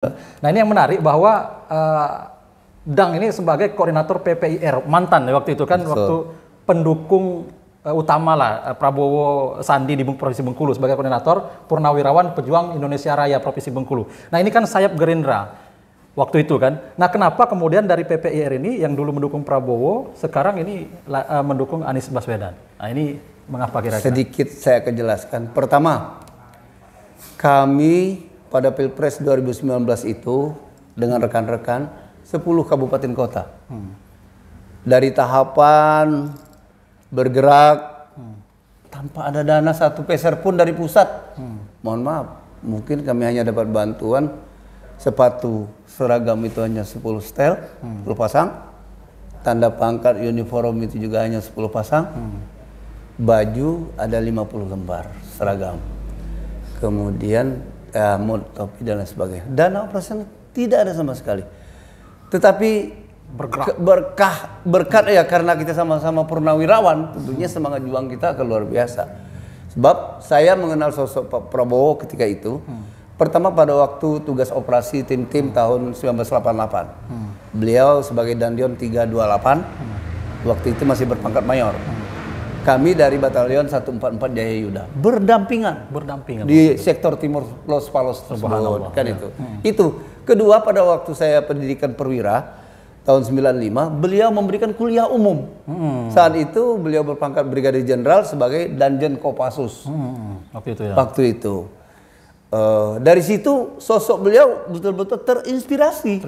Nah, ini yang menarik bahwa Dang ini sebagai koordinator PPIR mantan ya, waktu itu kan. Betul. Waktu pendukung utama lah Prabowo Sandi di Provinsi Bengkulu sebagai koordinator Purnawirawan Pejuang Indonesia Raya Provinsi Bengkulu. Nah, ini kan sayap Gerindra waktu itu kan. Nah, kenapa kemudian dari PPIR ini yang dulu mendukung Prabowo sekarang ini mendukung Anies Baswedan? Nah, ini mengapa kira-kira? Sedikit saya akan jelaskan. Pertama, kami pada Pilpres 2019 itu dengan rekan-rekan 10 kabupaten kota. Dari tahapan bergerak tanpa ada dana satu peser pun dari pusat. Mohon maaf, mungkin kami hanya dapat bantuan sepatu seragam itu hanya 10 setel, 10 pasang. Tanda pangkat uniform itu juga hanya 10 pasang. Baju ada 50 lembar seragam. Kemudian mod, topi dan lain sebagainya. Dana operasional tidak ada sama sekali. Tetapi berkat ya karena kita sama-sama purnawirawan, tentunya semangat juang kita akan luar biasa. Sebab saya mengenal sosok Pak Prabowo ketika itu. Pertama pada waktu tugas operasi tim-tim tahun 1988. Beliau sebagai Dandion 328. Waktu itu masih berpangkat mayor. Kami dari Batalion 144 Jaya Yuda berdampingan di sektor timur Los Palos tersebut kan itu. Itu kedua, pada waktu saya pendidikan perwira tahun 95 beliau memberikan kuliah umum. Saat itu beliau berpangkat Brigadir Jenderal sebagai Danjen Kopassus. Waktu itu ya. Waktu itu. Dari situ sosok beliau betul-betul terinspirasi.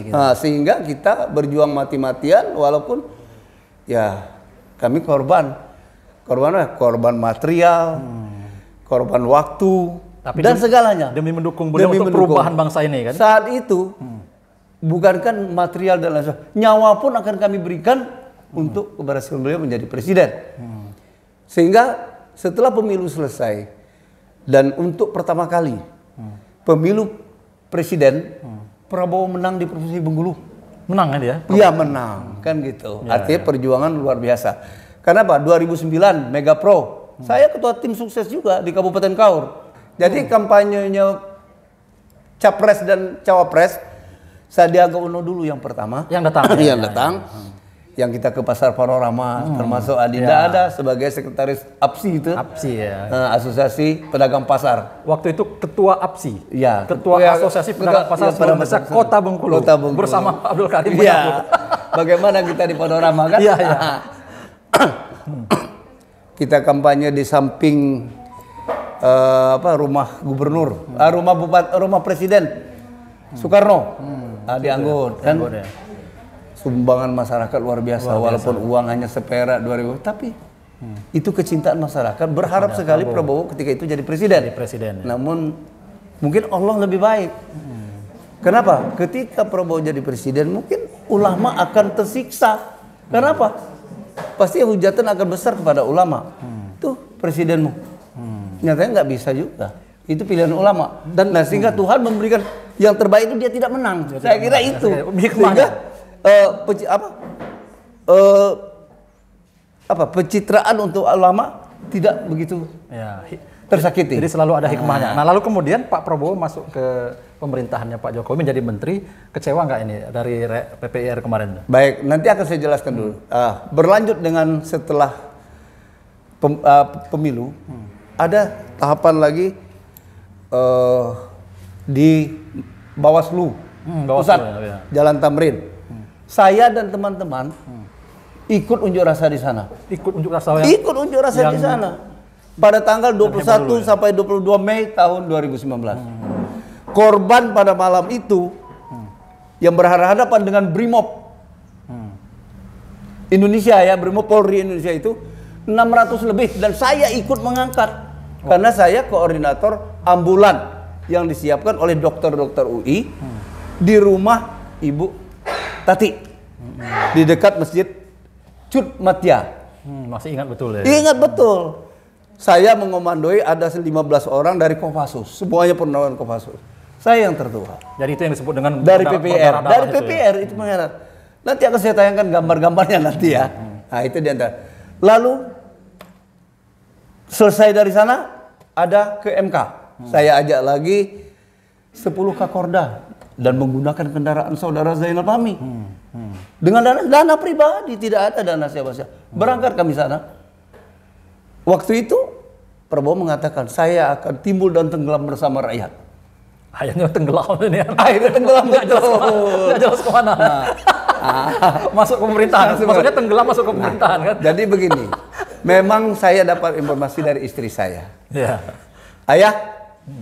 Gitu. Nah, sehingga kita berjuang mati-matian walaupun ya kami korban material, korban waktu, tapi dan segalanya demi mendukung beliau untuk perubahan bangsa ini kan. Saat itu bukankan material dan lain sebagainya, nyawa pun akan kami berikan untuk keberhasilan beliau menjadi presiden. Sehingga setelah pemilu selesai dan untuk pertama kali pemilu presiden, Prabowo menang di Provinsi Bengkulu. Menang kan dia? Iya, menang kan gitu. Artinya perjuangan luar biasa. Karena apa? 2009 Mega Pro. Saya ketua tim sukses juga di Kabupaten Kaur. Jadi kampanyenya Capres dan Cawapres, Sandiaga Uno dulu yang pertama. Yang datang. Yang kita ke Pasar Panorama, termasuk Adinda ada sebagai sekretaris APSI itu. APSI ya. Asosiasi Pedagang Pasar. Waktu itu ketua APSI. Ya. Ketua Asosiasi Pedagang Pasar Indonesia Kota Bengkulu. Bersama Abdul Karim. Iya. Bagaimana kita di Panorama kan? Iya. Kita kampanye di samping rumah gubernur, rumah presiden Soekarno, di Anggot kan. Sumbangan masyarakat luar biasa, walaupun uang hanya seperak 2000, tapi itu kecintaan masyarakat. Berharap sekali Prabowo ketika itu jadi presiden. Namun mungkin Allah lebih baik. Kenapa? Ketika Prabowo jadi presiden, mungkin ulama akan tersiksa. Kenapa? Pasti hujatan akan besar kepada ulama. Tuh presidenmu. Nyatanya nggak bisa juga. Itu pilihan ulama. Dan sehingga Tuhan memberikan yang terbaik itu dia tidak menang. Saya kira itu. Sehingga pencitraan untuk ulama tidak begitu tersakiti. Jadi selalu ada hikmahnya. Nah, lalu kemudian Pak Prabowo masuk ke pemerintahannya Pak Jokowi menjadi menteri. Kecewa nggak ini dari PPIR kemarin? Baik, nanti akan saya jelaskan dulu. Berlanjut dengan setelah pemilu, ada tahapan lagi di Bawaslu, pusat Jalan Tamrin. Saya dan teman-teman ikut unjuk rasa di sana. Ikut unjuk rasa di sana. Pada tanggal 21 sampai 22 Mei tahun 2019. Korban pada malam itu yang berhadapan dengan Brimob Indonesia ya, Brimob Polri Indonesia itu 600 lebih, dan saya ikut mengangkat karena saya koordinator ambulan yang disiapkan oleh dokter-dokter UI di rumah Ibu Tati di dekat Masjid Cut Matia. Masih ingat betul ya? Ingat betul. Saya mengomandoi ada 15 orang dari Kopassus, semuanya purnawan Kopassus. Saya yang tertua. Jadi itu yang disebut dengan dari PPR. Dari PPR itu mengheret. Nanti akan saya tayangkan gambar-gambarnya nanti ya. Nah, itu diantara. Lalu selesai dari sana ada ke MK. Saya ajak lagi 10 Kakorda dan menggunakan kendaraan saudara Zainal Fahmi. Dengan dana pribadi, tidak ada dana siapa-siapa. Berangkat kami sana. Waktu itu Prabowo mengatakan, saya akan timbul dan tenggelam bersama rakyat. Akhirnya tenggelam ini. Akhirnya tenggelam, nggak jelas kemana. Masuk ke pemerintahan. Maksudnya tenggelam masuk ke pemerintahan kan? Jadi begini, memang saya dapat informasi dari istri saya. Iya. Ayah,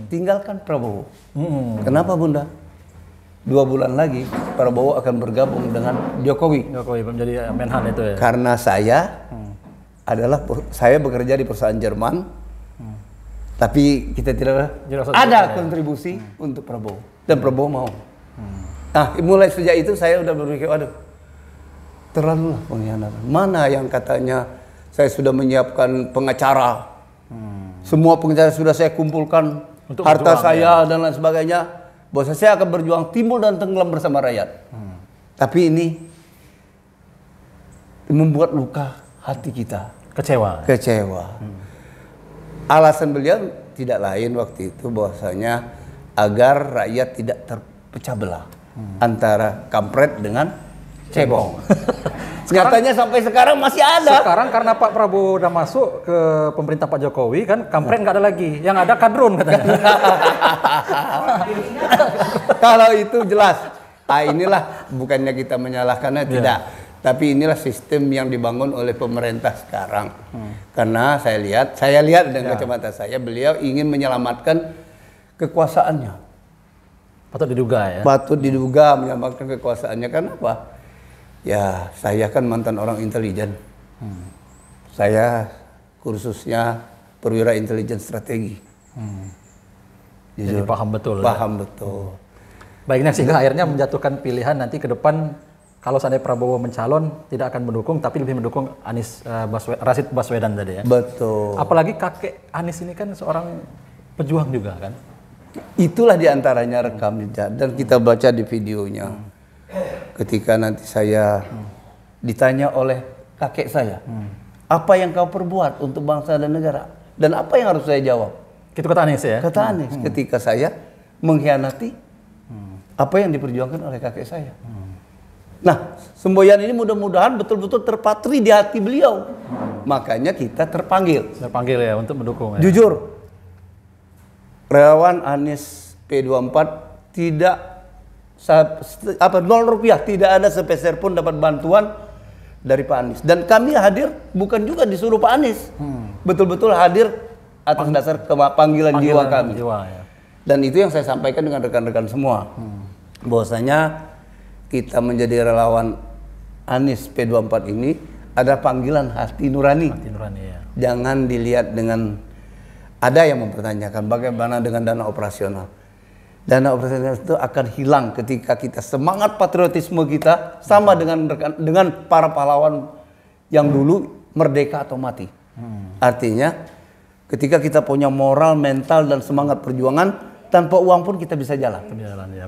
tinggalkan Prabowo. Kenapa Bunda? 2 bulan lagi Prabowo akan bergabung dengan Jokowi. Jokowi menjadi Menhan itu ya. Karena saya saya bekerja di perusahaan Jerman, tapi kita tidak ada kontribusi untuk Prabowo, dan Prabowo mau. Nah, mulai sejak itu saya udah berpikir, waduh, terlalu lah pengkhianatan. Mana yang katanya saya sudah menyiapkan pengacara, semua pengacara sudah saya kumpulkan, untuk harta saya dan lain sebagainya, bahwa saya akan berjuang timbul dan tenggelam bersama rakyat. Tapi ini membuat luka hati kita. Kecewa. Alasan beliau tidak lain waktu itu bahwasanya agar rakyat tidak terpecah belah antara kampret dengan cebong. Nyatanya sampai sekarang masih ada. Sekarang karena Pak Prabowo udah masuk ke pemerintah Pak Jokowi kan, kampret nggak ada lagi. Yang ada kadrun katanya. Kalau itu jelas. Inilah bukannya kita menyalahkannya, tidak. Tapi inilah sistem yang dibangun oleh pemerintah sekarang. Karena saya lihat dengan kacamata saya, beliau ingin menyelamatkan kekuasaannya. Patut diduga ya. Patut diduga menyelamatkan kekuasaannya. Kenapa? Ya, saya kan mantan orang intelijen. Saya kursusnya perwira intelijen strategi. Jadi paham betul. Paham betul. Baiknya sehingga akhirnya menjatuhkan pilihan nanti ke depan. Kalau seandainya Prabowo mencalon, tidak akan mendukung, tapi lebih mendukung Rashid Baswedan tadi ya. Betul. Apalagi kakek Anies ini kan seorang pejuang juga kan. Itulah diantaranya rekam jejak, dan kita baca di videonya. Ketika nanti saya ditanya oleh kakek saya, apa yang kau perbuat untuk bangsa dan negara? Dan apa yang harus saya jawab? Itu kata Anies ya? Kata Anies, ketika saya mengkhianati apa yang diperjuangkan oleh kakek saya. Nah, semboyan ini mudah-mudahan betul-betul terpatri di hati beliau. Makanya kita terpanggil. Terpanggil ya untuk mendukung ya. Jujur, relawan Anies P24 tidak 0 rupiah, tidak ada sepeser pun dapat bantuan dari Pak Anies. Dan kami hadir bukan juga disuruh Pak Anies. Betul-betul hadir atas dasar panggilan jiwa kami. Ya. Dan itu yang saya sampaikan dengan rekan-rekan semua. Bahwasanya kita menjadi relawan Anies P24 ini ada panggilan hati nurani. Hati nurani ya. Jangan dilihat dengan, ada yang mempertanyakan bagaimana dengan dana operasional. Dana operasional itu akan hilang ketika kita semangat patriotisme kita sama dengan para pahlawan yang dulu merdeka atau mati. Artinya ketika kita punya moral, mental dan semangat perjuangan, tanpa uang pun kita bisa jalan. Ya.